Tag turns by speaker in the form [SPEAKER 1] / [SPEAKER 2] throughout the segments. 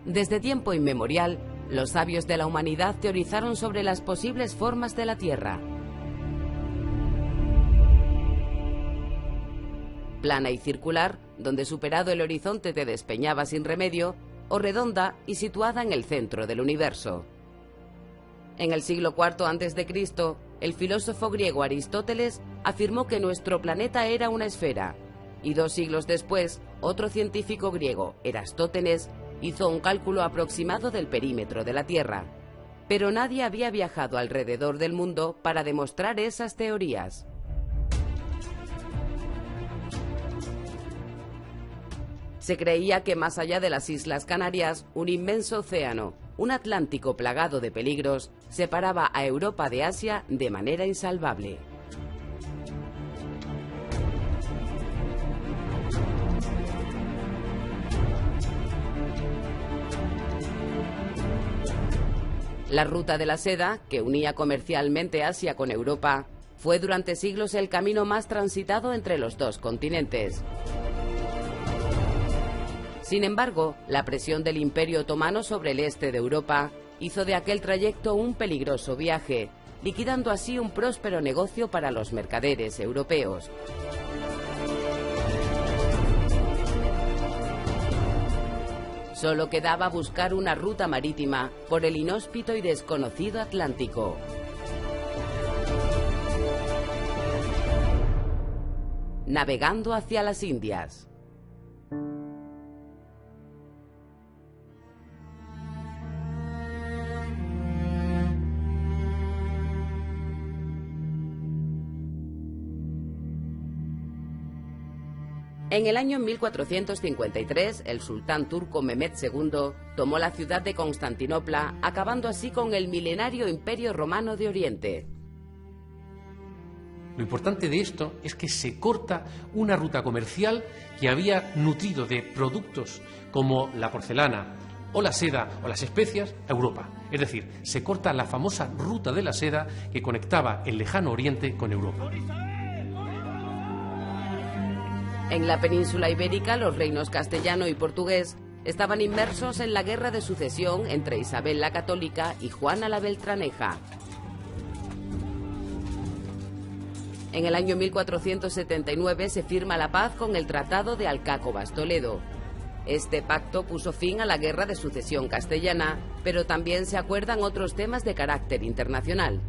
[SPEAKER 1] Desde tiempo inmemorial, los sabios de la humanidad teorizaron sobre las posibles formas de la Tierra. Plana y circular, donde superado el horizonte te despeñaba sin remedio, o redonda y situada en el centro del universo. En el siglo IV a.C., el filósofo griego Aristóteles afirmó que nuestro planeta era una esfera, y 2 siglos después, otro científico griego, Erastótenes, hizo un cálculo aproximado del perímetro de la Tierra. Pero nadie había viajado alrededor del mundo para demostrar esas teorías. Se creía que más allá de las Islas Canarias, un inmenso océano, un Atlántico plagado de peligros, separaba a Europa de Asia de manera insalvable. La ruta de la seda, que unía comercialmente Asia con Europa, fue durante siglos el camino más transitado entre los dos continentes. Sin embargo, la presión del Imperio Otomano sobre el este de Europa hizo de aquel trayecto un peligroso viaje, liquidando así un próspero negocio para los mercaderes europeos. Solo quedaba buscar una ruta marítima por el inhóspito y desconocido Atlántico. Navegando hacia las Indias. En el año 1453, el sultán turco Mehmed II tomó la ciudad de Constantinopla, acabando así con el milenario Imperio Romano de Oriente.
[SPEAKER 2] Lo importante de esto es que se corta una ruta comercial que había nutrido de productos como la porcelana o la seda o las especias a Europa. Es decir, se corta la famosa ruta de la seda que conectaba el lejano Oriente con Europa.
[SPEAKER 1] En la península ibérica, los reinos castellano y portugués estaban inmersos en la guerra de sucesión entre Isabel la Católica y Juana la Beltraneja. En el año 1479 se firma la paz con el Tratado de Alcácovas-Toledo. Este pacto puso fin a la guerra de sucesión castellana, pero también se acuerdan otros temas de carácter internacional.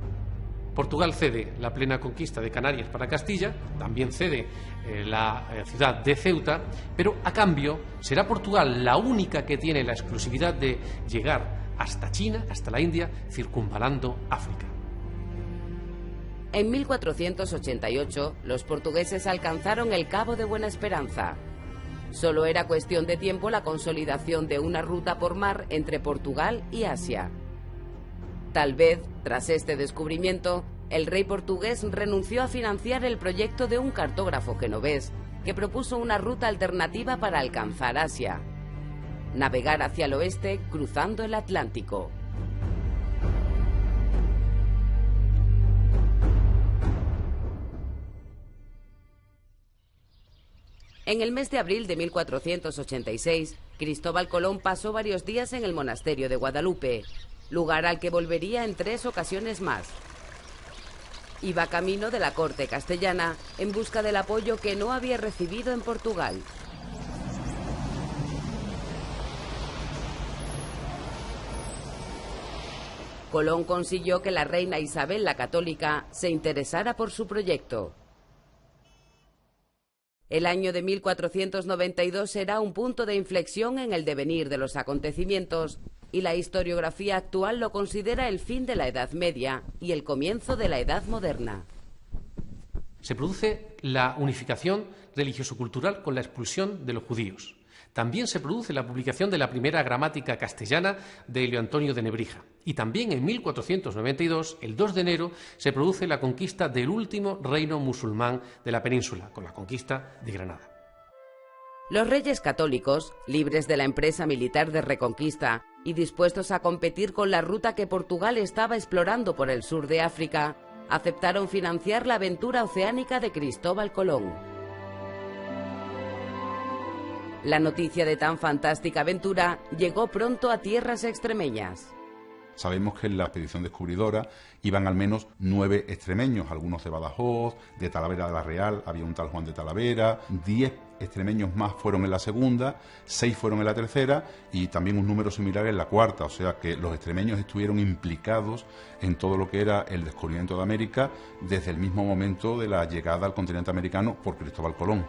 [SPEAKER 2] Portugal cede la plena conquista de Canarias para Castilla, también cede la ciudad de Ceuta, pero a cambio será Portugal la única que tiene la exclusividad de llegar hasta China, hasta la India, circunvalando África.
[SPEAKER 1] En 1488, los portugueses alcanzaron el Cabo de Buena Esperanza. Solo era cuestión de tiempo la consolidación de una ruta por mar entre Portugal y Asia. Tal vez, tras este descubrimiento, el rey portugués renunció a financiar el proyecto de un cartógrafo genovés que propuso una ruta alternativa para alcanzar Asia: navegar hacia el oeste cruzando el Atlántico. En el mes de abril de 1486, Cristóbal Colón pasó varios días en el monasterio de Guadalupe, lugar al que volvería en 3 ocasiones más. Iba camino de la corte castellana en busca del apoyo que no había recibido en Portugal. Colón consiguió que la reina Isabel la Católica se interesara por su proyecto. El año de 1492 será un punto de inflexión en el devenir de los acontecimientos, y la historiografía actual lo considera el fin de la Edad Media y el comienzo de la Edad Moderna.
[SPEAKER 2] Se produce la unificación religioso-cultural con la expulsión de los judíos. También se produce la publicación de la primera gramática castellana de Elio Antonio de Nebrija. Y también en 1492, el 2 de enero, se produce la conquista del último reino musulmán de la península, con la conquista de Granada.
[SPEAKER 1] Los reyes católicos, libres de la empresa militar de reconquista y dispuestos a competir con la ruta que Portugal estaba explorando por el sur de África, aceptaron financiar la aventura oceánica de Cristóbal Colón. La noticia de tan fantástica aventura llegó pronto a tierras extremeñas.
[SPEAKER 3] Sabemos que en la expedición descubridora iban al menos 9 extremeños, algunos de Badajoz, de Talavera de la Real, había un tal Juan de Talavera, 10 extremeños más fueron en la segunda, 6 fueron en la tercera y también un número similar en la cuarta, o sea que los extremeños estuvieron implicados en todo lo que era el descubrimiento de América desde el mismo momento de la llegada al continente americano por Cristóbal Colón.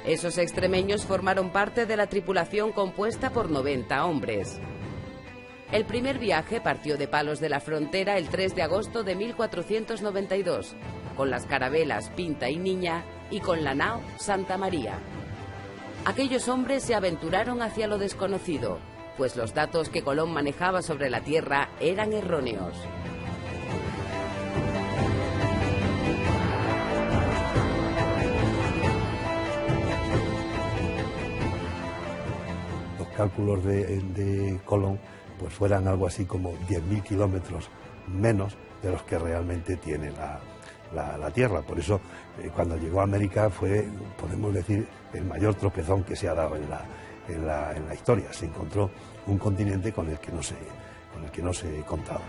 [SPEAKER 1] Esos extremeños formaron parte de la tripulación compuesta por 90 hombres. El primer viaje partió de Palos de la Frontera el 3 de agosto de 1492, con las carabelas Pinta y Niña y con la nao Santa María. Aquellos hombres se aventuraron hacia lo desconocido, pues los datos que Colón manejaba sobre la Tierra eran erróneos.
[SPEAKER 4] Cálculos de Colón pues fueran algo así como 10.000 kilómetros menos de los que realmente tiene la Tierra. Por eso cuando llegó a América fue, podemos decir, el mayor tropezón que se ha dado en la historia. Se encontró un continente con el que no se contaba.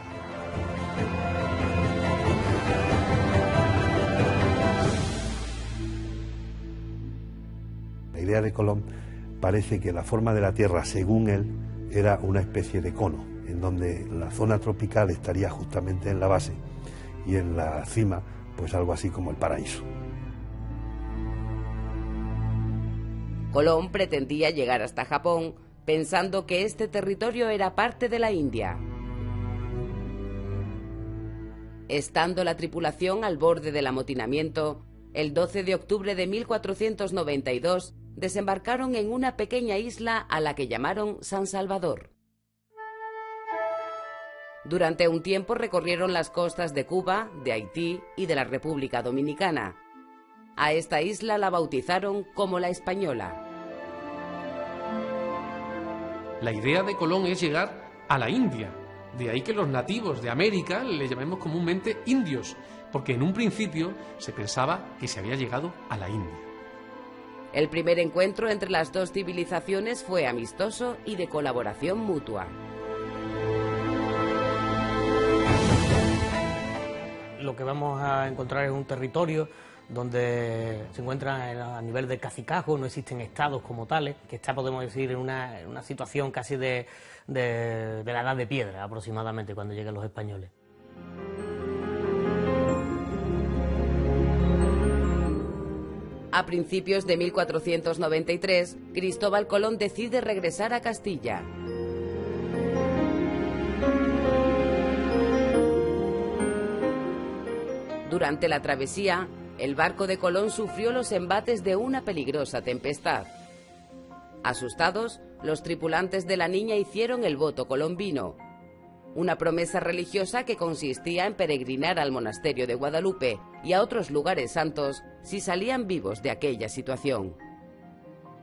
[SPEAKER 4] La idea de Colón parece que la forma de la Tierra, según él, era una especie de cono, en donde la zona tropical estaría justamente en la base y en la cima, pues algo así como el paraíso.
[SPEAKER 1] Colón pretendía llegar hasta Japón, pensando que este territorio era parte de la India. Estando la tripulación al borde del amotinamiento, el 12 de octubre de 1492, desembarcaron en una pequeña isla a la que llamaron San Salvador. Durante un tiempo recorrieron las costas de Cuba, de Haití y de la República Dominicana. A esta isla la bautizaron como la Española.
[SPEAKER 2] La idea de Colón es llegar a la India. De ahí que los nativos de América le llamemos comúnmente indios, porque en un principio se pensaba que se había llegado a la India.
[SPEAKER 1] El primer encuentro entre las dos civilizaciones fue amistoso y de colaboración mutua.
[SPEAKER 5] Lo que vamos a encontrar es un territorio donde se encuentra a nivel de cacicazgo, no existen estados como tales, que está, podemos decir, en una situación casi de la edad de piedra aproximadamente cuando lleguen los españoles.
[SPEAKER 1] A principios de 1493, Cristóbal Colón decide regresar a Castilla. Durante la travesía, el barco de Colón sufrió los embates de una peligrosa tempestad. Asustados, los tripulantes de la Niña hicieron el voto colombino, una promesa religiosa que consistía en peregrinar al monasterio de Guadalupe y a otros lugares santos si salían vivos de aquella situación.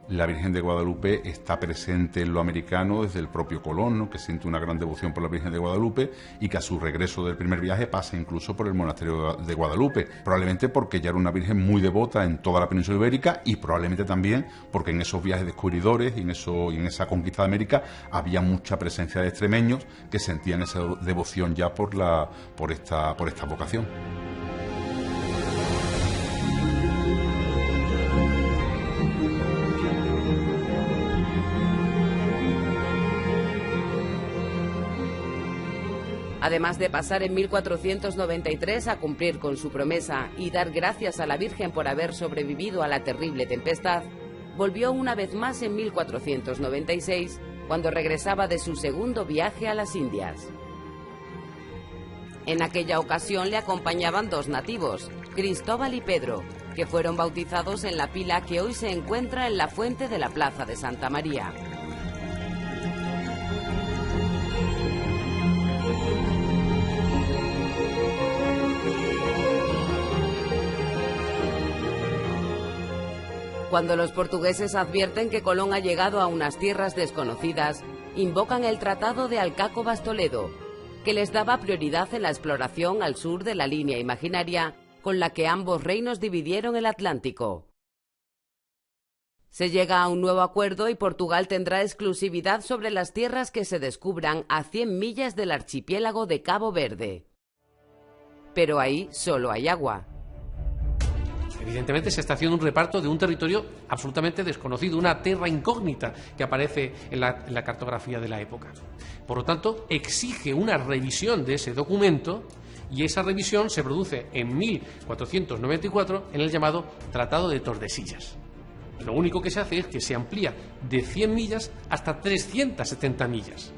[SPEAKER 3] La Virgen de Guadalupe está presente en lo americano desde el propio Colón, ¿no?, que siente una gran devoción por la Virgen de Guadalupe y que a su regreso del primer viaje pasa incluso por el monasterio de Guadalupe, probablemente porque ya era una Virgen muy devota en toda la península ibérica y probablemente también porque en esos viajes descubridores y en esa conquista de América había mucha presencia de extremeños que sentían esa devoción ya por esta vocación.
[SPEAKER 1] Además de pasar en 1493 a cumplir con su promesa y dar gracias a la Virgen por haber sobrevivido a la terrible tempestad, volvió una vez más en 1496, cuando regresaba de su segundo viaje a las Indias. En aquella ocasión le acompañaban dos nativos, Cristóbal y Pedro, que fueron bautizados en la pila que hoy se encuentra en la fuente de la Plaza de Santa María. Cuando los portugueses advierten que Colón ha llegado a unas tierras desconocidas, invocan el Tratado de Alcácobas Toledo, que les daba prioridad en la exploración al sur de la línea imaginaria con la que ambos reinos dividieron el Atlántico. Se llega a un nuevo acuerdo y Portugal tendrá exclusividad sobre las tierras que se descubran a 100 millas del archipiélago de Cabo Verde. Pero ahí solo hay agua.
[SPEAKER 2] Evidentemente se está haciendo un reparto de un territorio absolutamente desconocido, una terra incógnita que aparece en la cartografía de la época. Por lo tanto, exige una revisión de ese documento y esa revisión se produce en 1494 en el llamado Tratado de Tordesillas. Lo único que se hace es que se amplía de 100 millas hasta 370 millas.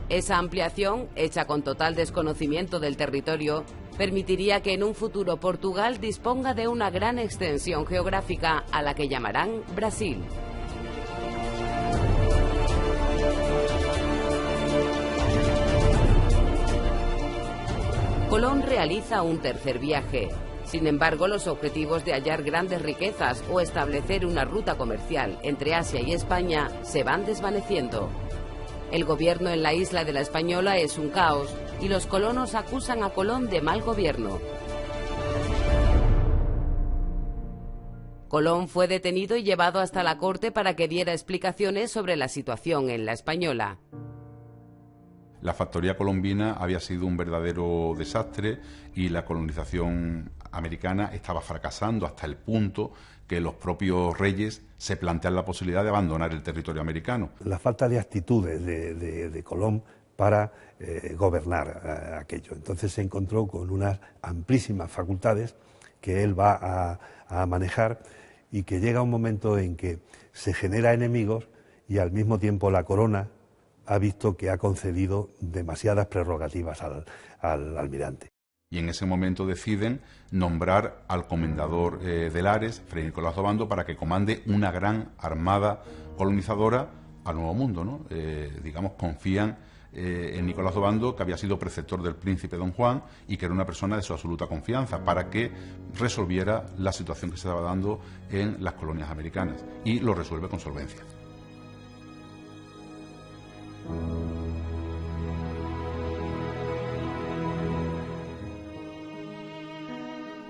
[SPEAKER 1] Esa ampliación, hecha con total desconocimiento del territorio, permitiría que en un futuro Portugal disponga de una gran extensión geográfica a la que llamarán Brasil. Colón realiza un tercer viaje. Sin embargo, los objetivos de hallar grandes riquezas o establecer una ruta comercial entre Asia y España se van desvaneciendo. El gobierno en la isla de la Española es un caos y los colonos acusan a Colón de mal gobierno. Colón fue detenido y llevado hasta la corte para que diera explicaciones sobre la situación en la Española.
[SPEAKER 3] La factoría colombina había sido un verdadero desastre y la colonización americana estaba fracasando hasta el punto que los propios reyes se plantean la posibilidad de abandonar el territorio americano.
[SPEAKER 4] La falta de actitudes de Colón para gobernar aquello. Entonces se encontró con unas amplísimas facultades que él va a manejar y que llega un momento en que se genera enemigos y al mismo tiempo la corona ha visto que ha concedido demasiadas prerrogativas al almirante.
[SPEAKER 3] Y en ese momento deciden nombrar al comendador de Lares, Fray Nicolás de Obando, para que comande una gran armada colonizadora al Nuevo Mundo, ¿no? Digamos, confían en Nicolás de Obando, que había sido preceptor del príncipe Don Juan y que era una persona de su absoluta confianza, para que resolviera la situación que se estaba dando en las colonias americanas. Y lo resuelve con solvencia.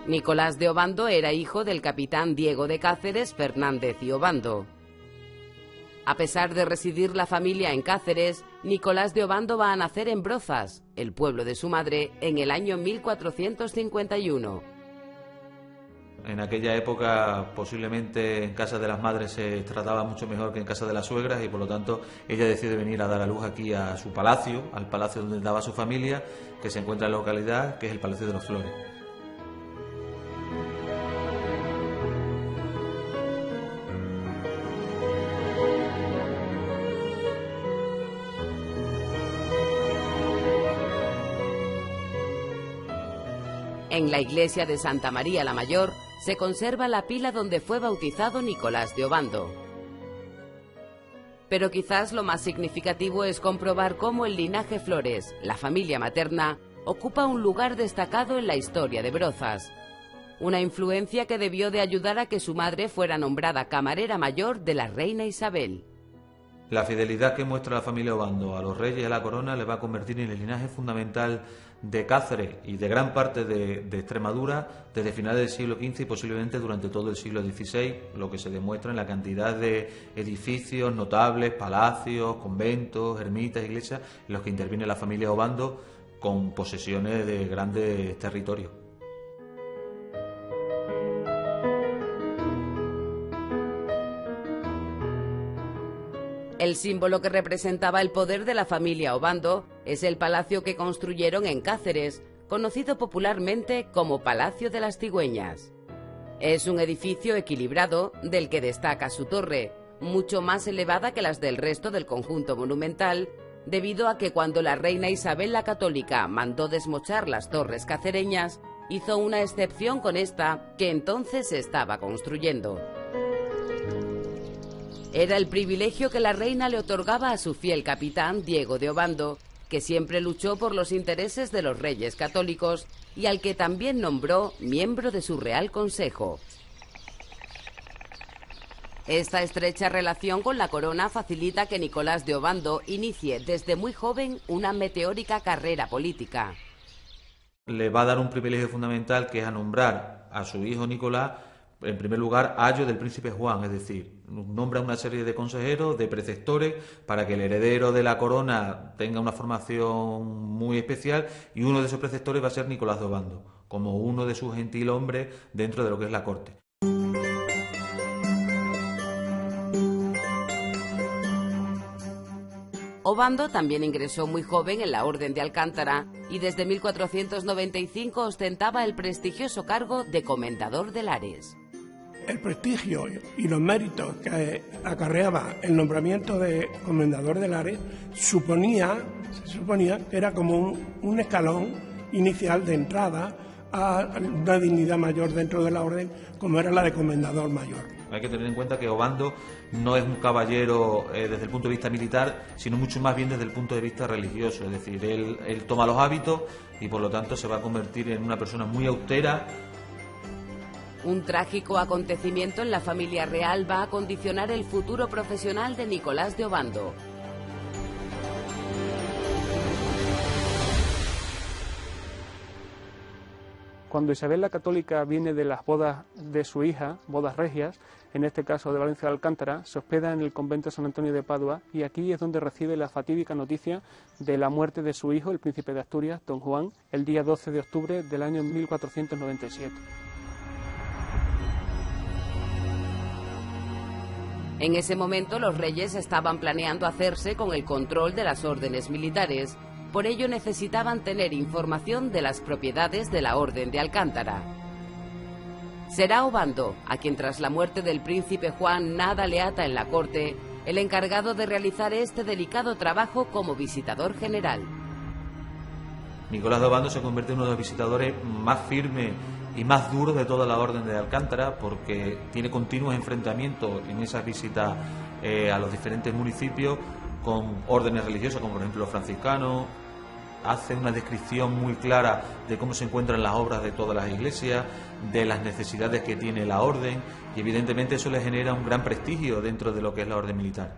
[SPEAKER 1] Nicolás de Obando era hijo del capitán Diego de Cáceres Fernández y Obando. A pesar de residir la familia en Cáceres, Nicolás de Obando va a nacer en Brozas, el pueblo de su madre, en el año 1451.
[SPEAKER 6] En aquella época posiblemente en casa de las madres se trataba mucho mejor que en casa de las suegras y por lo tanto ella decide venir a dar a luz aquí a su palacio, al palacio donde estaba su familia, que se encuentra en la localidad, que es el Palacio de los Flores.
[SPEAKER 1] En la iglesia de Santa María la Mayor se conserva la pila donde fue bautizado Nicolás de Obando. Pero quizás lo más significativo es comprobar cómo el linaje Flores, la familia materna, ocupa un lugar destacado en la historia de Brozas. Una influencia que debió de ayudar a que su madre fuera nombrada camarera mayor de la reina Isabel.
[SPEAKER 6] La fidelidad que muestra la familia Obando a los reyes y a la corona le va a convertir en el linaje fundamental de Cáceres y de gran parte de Extremadura desde finales del siglo XV y posiblemente durante todo el siglo XVI, lo que se demuestra en la cantidad de edificios notables, palacios, conventos, ermitas, iglesias, en los que interviene la familia Obando con posesiones de grandes territorios.
[SPEAKER 1] El símbolo que representaba el poder de la familia Obando es el palacio que construyeron en Cáceres, conocido popularmente como Palacio de las Cigüeñas. Es un edificio equilibrado del que destaca su torre, mucho más elevada que las del resto del conjunto monumental, debido a que cuando la reina Isabel la Católica mandó desmochar las torres cacereñas, hizo una excepción con esta que entonces se estaba construyendo. Era el privilegio que la reina le otorgaba a su fiel capitán, Diego de Obando, que siempre luchó por los intereses de los reyes católicos y al que también nombró miembro de su Real Consejo. Esta estrecha relación con la corona facilita que Nicolás de Obando inicie desde muy joven una meteórica carrera política.
[SPEAKER 6] Le va a dar un privilegio fundamental, que es a nombrar a su hijo Nicolás, en primer lugar, ayo del príncipe Juan, es decir, nombra una serie de consejeros, de preceptores, para que el heredero de la corona tenga una formación muy especial, y uno de esos preceptores va a ser Nicolás de Obando, como uno de sus gentilhombres dentro de lo que es la corte.
[SPEAKER 1] Obando también ingresó muy joven en la Orden de Alcántara y desde 1495 ostentaba el prestigioso cargo de comendador de Lares.
[SPEAKER 7] El prestigio y los méritos que acarreaba el nombramiento de comendador de Lares se suponía que era como un escalón inicial de entrada a una dignidad mayor dentro de la orden, como era la de comendador mayor.
[SPEAKER 6] Hay que tener en cuenta que Obando no es un caballero desde el punto de vista militar, sino mucho más bien desde el punto de vista religioso. Es decir, él toma los hábitos y por lo tanto se va a convertir en una persona muy austera.
[SPEAKER 1] Un trágico acontecimiento en la familia real va a condicionar el futuro profesional de Nicolás de Obando.
[SPEAKER 8] Cuando Isabel la Católica viene de las bodas de su hija, bodas regias, en este caso de Valencia de Alcántara, se hospeda en el convento de San Antonio de Padua y aquí es donde recibe la fatídica noticia de la muerte de su hijo, el príncipe de Asturias, don Juan, el día 12 de octubre del año 1497.
[SPEAKER 1] En ese momento los reyes estaban planeando hacerse con el control de las órdenes militares. Por ello necesitaban tener información de las propiedades de la Orden de Alcántara. Será Obando, a quien tras la muerte del príncipe Juan nada le ata en la corte, el encargado de realizar este delicado trabajo como visitador general.
[SPEAKER 6] Nicolás de Obando se convierte en uno de los visitadores más firmes y más duros de toda la Orden de Alcántara, porque tiene continuos enfrentamientos en esas visitas a los diferentes municipios con órdenes religiosas, como por ejemplo los franciscanos. Hace una descripción muy clara de cómo se encuentran las obras de todas las iglesias, de las necesidades que tiene la orden, y evidentemente eso le genera un gran prestigio dentro de lo que es la orden militar.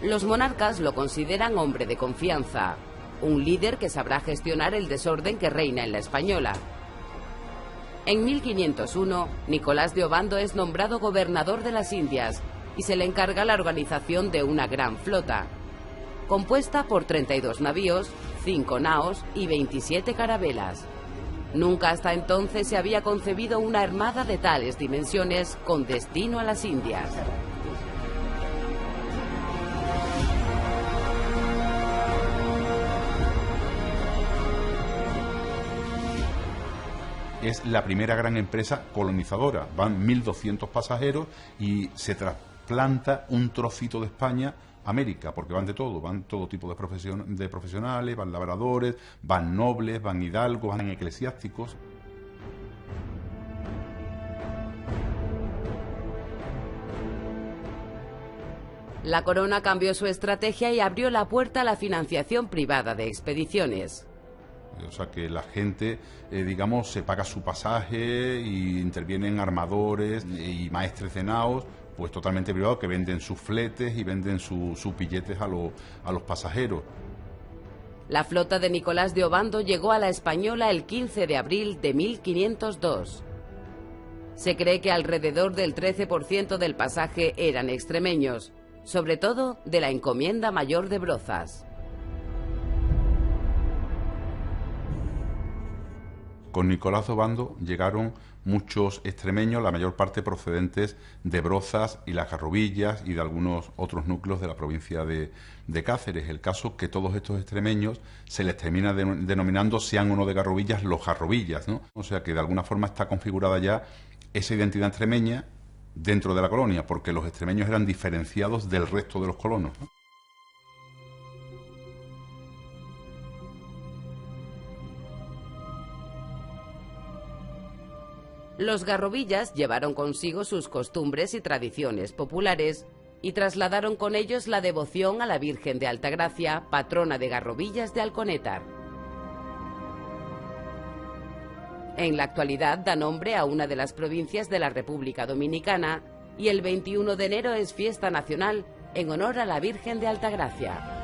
[SPEAKER 1] Los monarcas lo consideran hombre de confianza, un líder que sabrá gestionar el desorden que reina en la Española. En 1501, Nicolás de Obando es nombrado gobernador de las Indias y se le encarga la organización de una gran flota, compuesta por 32 navíos, 5 naos y 27 carabelas. Nunca hasta entonces se había concebido una armada de tales dimensiones con destino a las Indias.
[SPEAKER 3] Es la primera gran empresa colonizadora. Van 1.200 pasajeros y se trasplanta un trocito de España a América, porque van de todo tipo de profesionales, van labradores, van nobles, van hidalgos, van eclesiásticos.
[SPEAKER 1] La corona cambió su estrategia y abrió la puerta a la financiación privada de expediciones.
[SPEAKER 3] O sea que la gente, digamos, se paga su pasaje y intervienen armadores y maestres de naos, pues totalmente privados, que venden sus fletes y venden sus billetes a los pasajeros.
[SPEAKER 1] La flota de Nicolás de Obando llegó a la Española el 15 de abril de 1502. Se cree que alrededor del 13% del pasaje eran extremeños, sobre todo de la Encomienda Mayor de Brozas.
[SPEAKER 3] Con Nicolás de Obando llegaron muchos extremeños, la mayor parte procedentes de Brozas y las Garrobillas y de algunos otros núcleos de la provincia de Cáceres. El caso es que todos estos extremeños se les termina denominando, sean o no de Garrobillas, los Garrobillas, ¿no? O sea que de alguna forma está configurada ya esa identidad extremeña dentro de la colonia, porque los extremeños eran diferenciados del resto de los colonos, ¿no?
[SPEAKER 1] Los Garrobillas llevaron consigo sus costumbres y tradiciones populares y trasladaron con ellos la devoción a la Virgen de Altagracia, patrona de Garrobillas de Alconétar. En la actualidad da nombre a una de las provincias de la República Dominicana y el 21 de enero es fiesta nacional en honor a la Virgen de Altagracia.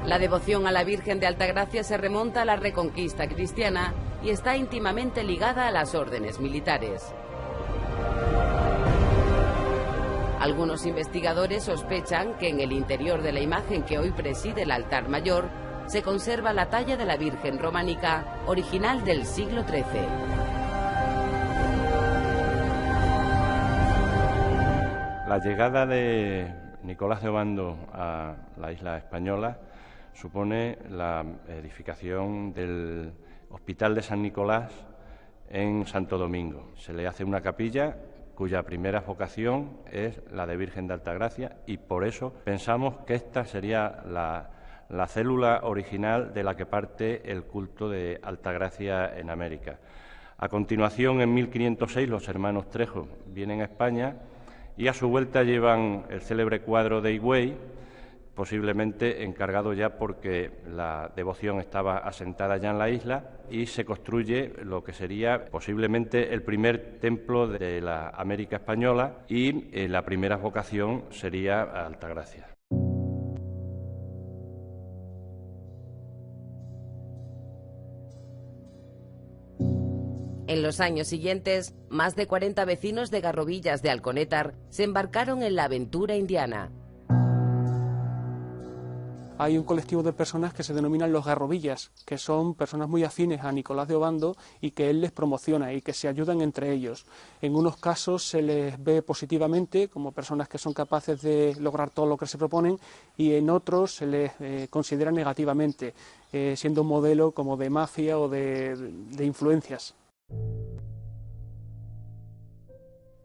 [SPEAKER 1] La devoción a la Virgen de Altagracia se remonta a la Reconquista cristiana y está íntimamente ligada a las órdenes militares. Algunos investigadores sospechan que en el interior de la imagen que hoy preside el altar mayor se conserva la talla de la Virgen románica original del siglo XIII.
[SPEAKER 9] La llegada de Nicolás de Obando a la isla española supone la edificación del Hospital de San Nicolás en Santo Domingo. Se le hace una capilla cuya primera vocación es la de Virgen de Altagracia y por eso pensamos que esta sería la célula original de la que parte el culto de Altagracia en América. A continuación, en 1506, los hermanos Trejo vienen a España y a su vuelta llevan el célebre cuadro de Higüey, posiblemente encargado ya porque la devoción estaba asentada ya en la isla y se construye lo que sería posiblemente el primer templo de la América española y la primera vocación sería Altagracia.
[SPEAKER 1] En los años siguientes, más de 40 vecinos de Garrovillas de Alconétar se embarcaron en la aventura indiana.
[SPEAKER 8] Hay un colectivo de personas que se denominan los Garrovillas, que son personas muy afines a Nicolás de Obando y que él les promociona y que se ayudan entre ellos. En unos casos se les ve positivamente como personas que son capaces de lograr todo lo que se proponen y en otros se les considera negativamente, siendo un modelo como de mafia o de influencias.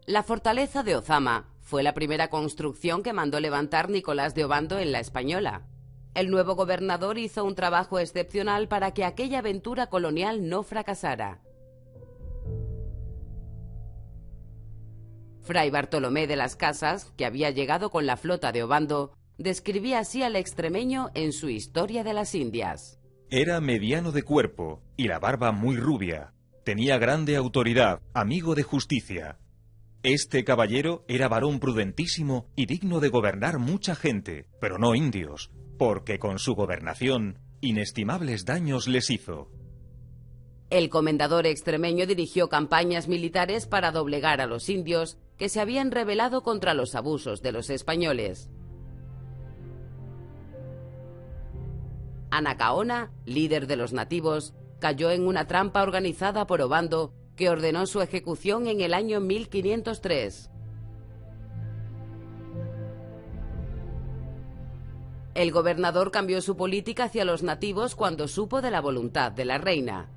[SPEAKER 1] La fortaleza de Ozama fue la primera construcción que mandó levantar Nicolás de Obando en la Española. El nuevo gobernador hizo un trabajo excepcional para que aquella aventura colonial no fracasara. Fray Bartolomé de las Casas, que había llegado con la flota de Obando, describía así al extremeño en su Historia de las Indias.
[SPEAKER 10] Era mediano de cuerpo y la barba muy rubia. Tenía grande autoridad, amigo de justicia. Este caballero era varón prudentísimo y digno de gobernar mucha gente, pero no indios, porque con su gobernación inestimables daños les hizo.
[SPEAKER 1] El comendador extremeño dirigió campañas militares para doblegar a los indios que se habían rebelado contra los abusos de los españoles. Anacaona, líder de los nativos, cayó en una trampa organizada por Obando, que ordenó su ejecución en el año 1503. El gobernador cambió su política hacia los nativos cuando supo de la voluntad de la reina.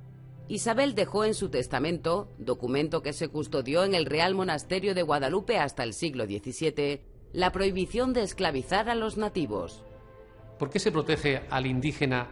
[SPEAKER 1] Isabel dejó en su testamento, documento que se custodió en el Real Monasterio de Guadalupe hasta el siglo XVII, la prohibición de esclavizar a los nativos.
[SPEAKER 2] ¿Por qué se protege al indígena?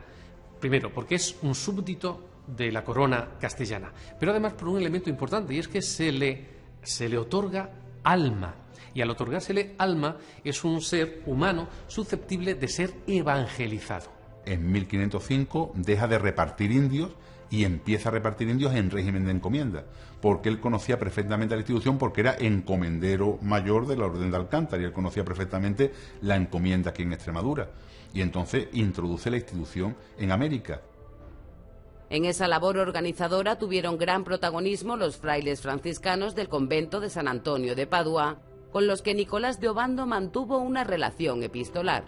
[SPEAKER 2] Primero, porque es un súbdito de la corona castellana, pero además por un elemento importante, y es que se le otorga alma. Y al otorgársele alma es un ser humano susceptible de ser evangelizado.
[SPEAKER 3] En 1505 deja de repartir indios y empieza a repartir indios en régimen de encomienda, porque él conocía perfectamente la institución, porque era encomendero mayor de la Orden de Alcántara y él conocía perfectamente la encomienda aquí en Extremadura. Y entonces introduce la institución en América.
[SPEAKER 1] En esa labor organizadora tuvieron gran protagonismo los frailes franciscanos del convento de San Antonio de Padua, con los que Nicolás de Obando mantuvo una relación epistolar.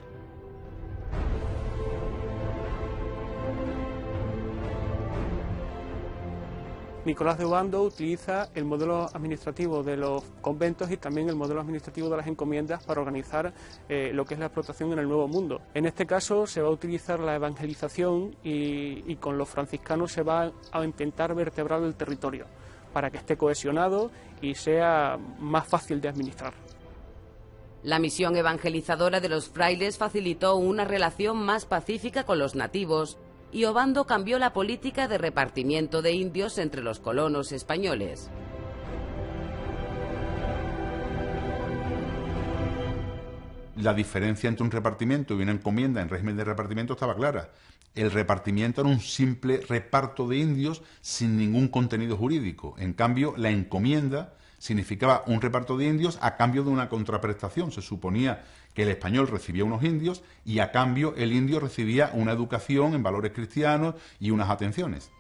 [SPEAKER 8] Nicolás de Obando utiliza el modelo administrativo de los conventos y también el modelo administrativo de las encomiendas para organizar lo que es la explotación en el Nuevo Mundo. En este caso se va a utilizar la evangelización y con los franciscanos se va a intentar vertebrar el territorio para que esté cohesionado y sea más fácil de administrar.
[SPEAKER 1] La misión evangelizadora de los frailes facilitó una relación más pacífica con los nativos, y Obando cambió la política de repartimiento de indios entre los colonos españoles.
[SPEAKER 3] La diferencia entre un repartimiento y una encomienda en régimen de repartimiento estaba clara. El repartimiento era un simple reparto de indios sin ningún contenido jurídico. En cambio, la encomienda significaba un reparto de indios a cambio de una contraprestación. Se suponía que el español recibía unos indios y a cambio el indio recibía una educación en valores cristianos y unas atenciones.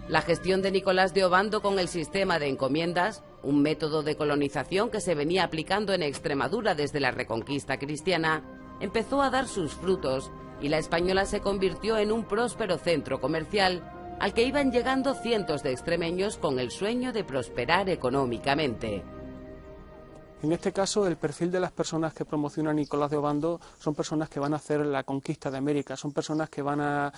[SPEAKER 1] La gestión de Nicolás de Obando con el sistema de encomiendas, un método de colonización que se venía aplicando en Extremadura desde la Reconquista cristiana, empezó a dar sus frutos y la Española se convirtió en un próspero centro comercial al que iban llegando cientos de extremeños con el sueño de prosperar económicamente.
[SPEAKER 8] En este caso, el perfil de las personas que promociona Nicolás de Obando son personas que van a hacer la conquista de América, son personas que van a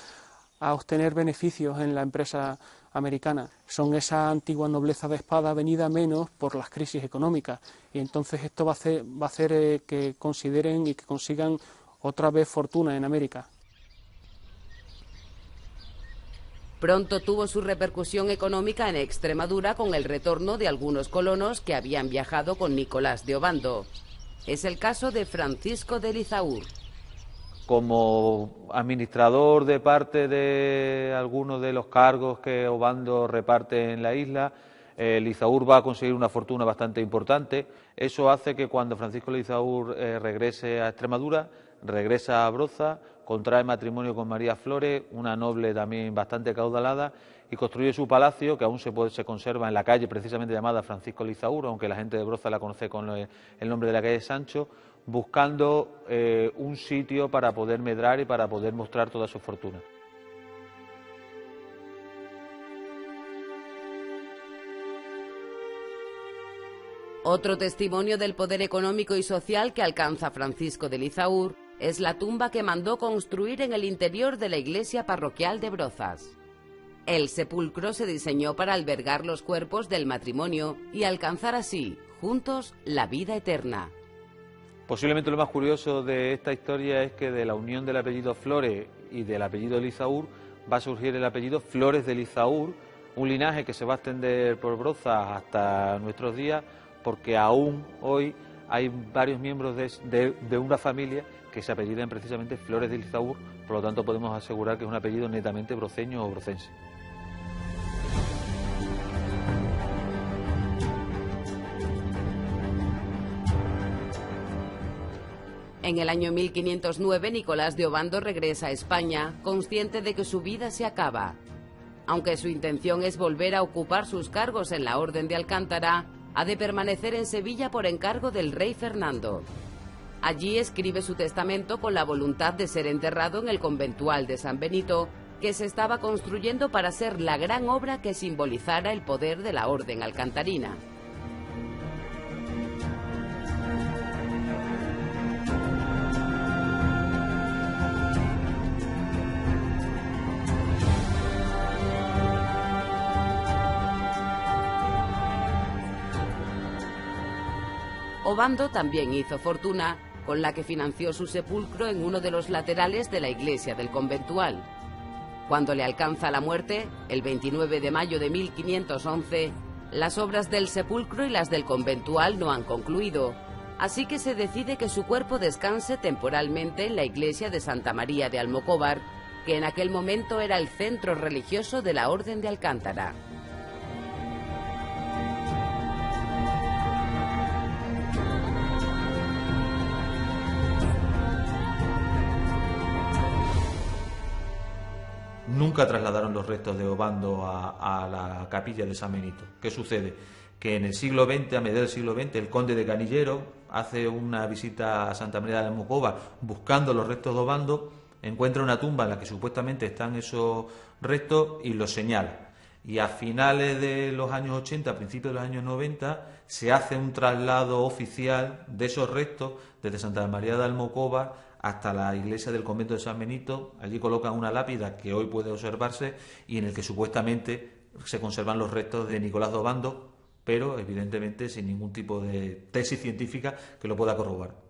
[SPEAKER 8] obtener beneficios en la empresa americana. Son esa antigua nobleza de espada venida menos por las crisis económicas, y entonces esto va a hacer que consideren y que consigan otra vez fortuna en América.
[SPEAKER 1] Pronto tuvo su repercusión económica en Extremadura con el retorno de algunos colonos que habían viajado con Nicolás de Obando. Es el caso de Francisco de Lizaúr.
[SPEAKER 6] Como administrador de parte de algunos de los cargos que Obando reparte en la isla, Lizaúr va a conseguir una fortuna bastante importante. Eso hace que cuando Francisco Lizaúr regrese a Extremadura, regresa a Broza, contrae matrimonio con María Flores, una noble también bastante caudalada, y construye su palacio, que aún se conserva en la calle precisamente llamada Francisco Lizaúr, aunque la gente de Broza la conoce con el nombre de la calle Sancho, buscando un sitio para poder medrar y para poder mostrar toda su fortuna.
[SPEAKER 1] Otro testimonio del poder económico y social que alcanza Francisco de Lizaúr es la tumba que mandó construir en el interior de la iglesia parroquial de Brozas. El sepulcro se diseñó para albergar los cuerpos del matrimonio y alcanzar así, juntos, la vida eterna.
[SPEAKER 6] Posiblemente lo más curioso de esta historia es que de la unión del apellido Flores y del apellido Lizaúr va a surgir el apellido Flores de Lizaúr, un linaje que se va a extender por Brozas hasta nuestros días, porque aún hoy hay varios miembros de una familia que se apellidan precisamente Flores de Lizaúr, por lo tanto podemos asegurar que es un apellido netamente broceño o brocense.
[SPEAKER 1] En el año 1509, Nicolás de Obando regresa a España, consciente de que su vida se acaba. Aunque su intención es volver a ocupar sus cargos en la Orden de Alcántara, ha de permanecer en Sevilla por encargo del rey Fernando. Allí escribe su testamento con la voluntad de ser enterrado en el conventual de San Benito, que se estaba construyendo para ser la gran obra que simbolizara el poder de la Orden alcantarina. Obando también hizo fortuna, con la que financió su sepulcro en uno de los laterales de la iglesia del conventual. Cuando le alcanza la muerte, el 29 de mayo de 1511, las obras del sepulcro y las del conventual no han concluido, así que se decide que su cuerpo descanse temporalmente en la iglesia de Santa María de Almocóvar, que en aquel momento era el centro religioso de la Orden de Alcántara.
[SPEAKER 6] Nunca trasladaron los restos de Obando a la capilla de San Benito. ¿Qué sucede? Que en el siglo XX, a mediados del siglo XX, el conde de Canillero hace una visita a Santa María de Almocóvar buscando los restos de Obando, encuentra una tumba en la que supuestamente están esos restos y los señala. Y a finales de los años 80, a principios de los años 90, se hace un traslado oficial de esos restos desde Santa María de Almocóvar hasta la iglesia del convento de San Benito. Allí colocan una lápida que hoy puede observarse y en el que supuestamente se conservan los restos de Nicolás de Obando, pero evidentemente sin ningún tipo de tesis científica que lo pueda corroborar.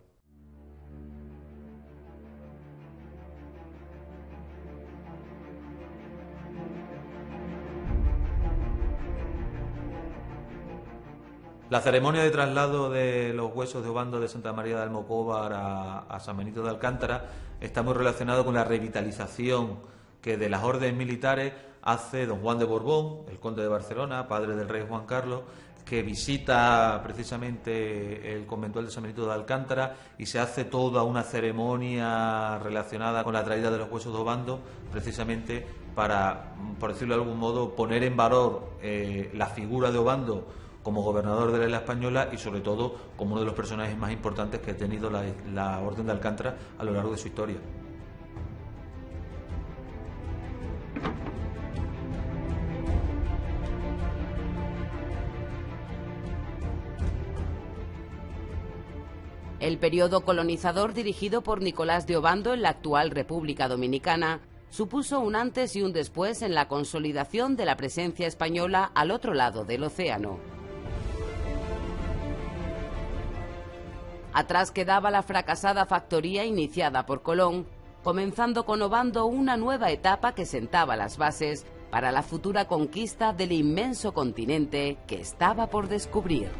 [SPEAKER 6] La ceremonia de traslado de los huesos de Obando de Santa María de Almocóvar a San Benito de Alcántara está muy relacionado con la revitalización que de las órdenes militares hace don Juan de Borbón, el conde de Barcelona, padre del rey Juan Carlos, que visita precisamente el conventual de San Benito de Alcántara y se hace toda una ceremonia relacionada con la traída de los huesos de Obando, precisamente para, por decirlo de algún modo, poner en valor la figura de Obando como gobernador de la isla española y sobre todo como uno de los personajes más importantes que ha tenido la Orden de Alcántara a lo largo de su historia.
[SPEAKER 1] El periodo colonizador dirigido por Nicolás de Obando en la actual República Dominicana supuso un antes y un después en la consolidación de la presencia española al otro lado del océano. Atrás quedaba la fracasada factoría iniciada por Colón, comenzando con Obando una nueva etapa que sentaba las bases para la futura conquista del inmenso continente que estaba por descubrir.